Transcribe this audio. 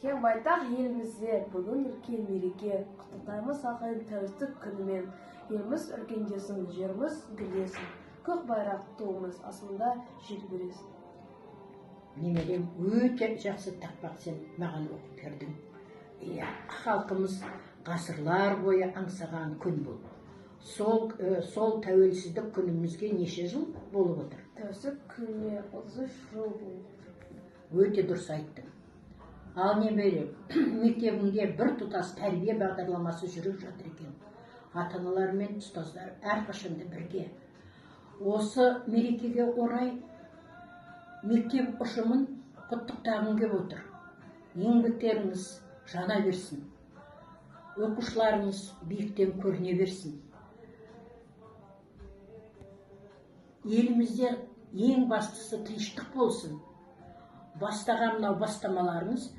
Кең байтақ елімізде бүгін үлкен мереке. Құттықтаймыз халқын тәуелсіздік күнімен. Еліміз өркендесін, жеріміз гүлдесін. Көк байрақ туымыз астында желбіресін. Немерем өте жақсы тақпақ сен маған оқып бердің. Халқымыз ғасырлар бойы аңсаған күн бұл. Сол тәуелсіздік күнімізге неше жыл болып отыр? Тәуелсіздік күніне 33 жыл болып. Өте дұрыс айттың. Ал немерем, мектебіңде бір тұтас тәрбие бағдарламасы жүріп жатыр екен. Ата-аналар мен ұстаздар әрқашанда бірге. Осы мерекеге орай мектеп ұжымын құттықтағым келіп отыр. Еңбектеріңіз жана берсін. Оқушыларыңыз биіктен көріне берсін. Елімізде ең бастысы тыныштық болсын. Бастаған мынау бастамаларыңыз